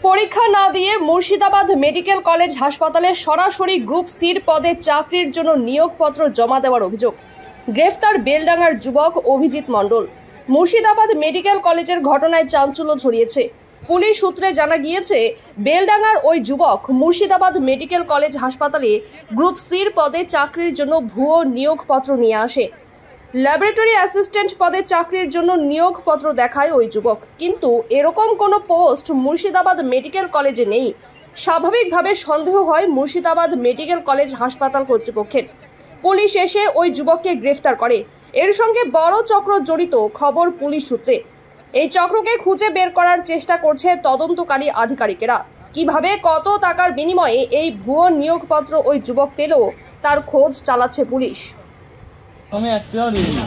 পরীক্ষা না দিয়ে মুর্শিদাবাদ মেডিকেল কলেজ হাসপাতালে সরাসরি গ্রুপ সির পদে চাকরির জন্য নিয়োগপত্র জমা দেওয়ার অভিযোগ। গ্রেফতার বেলডাঙ্গার যুবক অভিজিৎ মণ্ডল। মুর্শিদাবাদ মেডিকেল কলেজের ঘটনায় চাঞ্চল্য ছড়িয়েছে। পুলিশ সূত্রে জানা গিয়েছে, বেলডাঙ্গার ওই যুবক মুর্শিদাবাদ মেডিকেল কলেজ হাসপাতালে গ্রুপ সির পদে চাকরির জন্য ভুয়ো নিয়োগপত্র নিয়ে আসে। ল্যাবরেটরি অ্যাসিস্ট্যান্ট পদে চাকরির জন্য নিয়োগপত্র দেখায় ওই যুবক, কিন্তু এরকম কোনো পোস্ট মুর্শিদাবাদ মেডিকেল কলেজে নেই। স্বাভাবিকভাবে সন্দেহ হয় মুর্শিদাবাদ মেডিকেল কলেজ হাসপাতাল কর্তৃপক্ষের। পুলিশ এসে ওই যুবককে গ্রেফতার করে। এর সঙ্গে বড় চক্র জড়িত খবর পুলিশ সূত্রে। এই চক্রকে খুঁজে বের করার চেষ্টা করছে তদন্তকারী আধিকারিকেরা। কিভাবে কত টাকার বিনিময়ে এই ভুয়ো নিয়োগপত্র ওই যুবক পেল তার খোঁজ চালাচ্ছে পুলিশ। আমি একটাও দিইনি।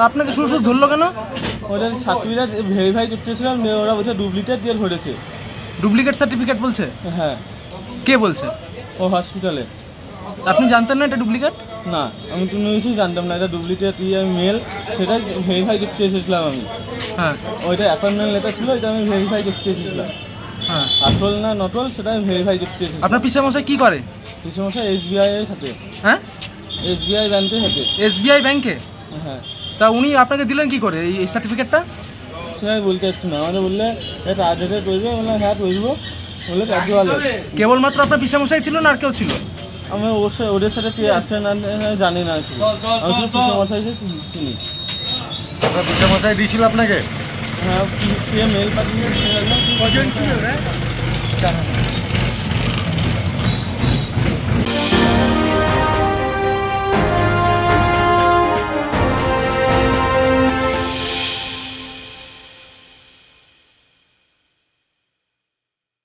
আপনাকে শুধু শুধু ধরলো কেন? ওদের সার্টিফিকেট ভেরিফাই করতেছিলাম, ওরা বলছে ডুপ্লিকেট দিয়ে ধরেছে। ডুপ্লিকেট সার্টিফিকেট বলছে? হ্যাঁ। কে বলছে? ও হসপিটালে। আপনি জানতেন না এটা ডুপ্লিকেট? না, আমি কোনো কিছুই জানতাম না। এটা ডুপ্লিকেট মেল, সেটা ভেরিফাই করতে এসেছিলাম আমি। হ্যাঁ। ওইটা অ্যাপয়েন্টমেন্ট লেটার ছিল, এটা আমি ভেরিফাই করতে এসেছিলাম। হ্যাঁ। আসল না নকল সেটা আমি ভেরিফাই করতে এসেছিলাম। আপনার পিসেমশাই কি করে? পিসেমশাই SBI এর সাথে। হ্যাঁ, SBI ব্যাংকে থাকে। SBI ব্যাংকে? হ্যাঁ। তা উনি আপনাকে দিলেন কি করে এই সার্টিফিকেটটা? সেটা আমি বলতে পারছি না। আমাদের বললে এটা আজকে করবে, বললাম হ্যাঁ করবো, বললে কাজে ভালো। কেবলমাত্র আপনার পিসেমশাই ছিল না আর কেউ ছিল? আমি ওদের সাথে কে আছে না জানি না। আমি শুধু পিসেমশাই চিনি। আপনার পিসেমশাই দিয়েছিল আপনাকে? হ্যাঁ, মেল পাঠিয়ে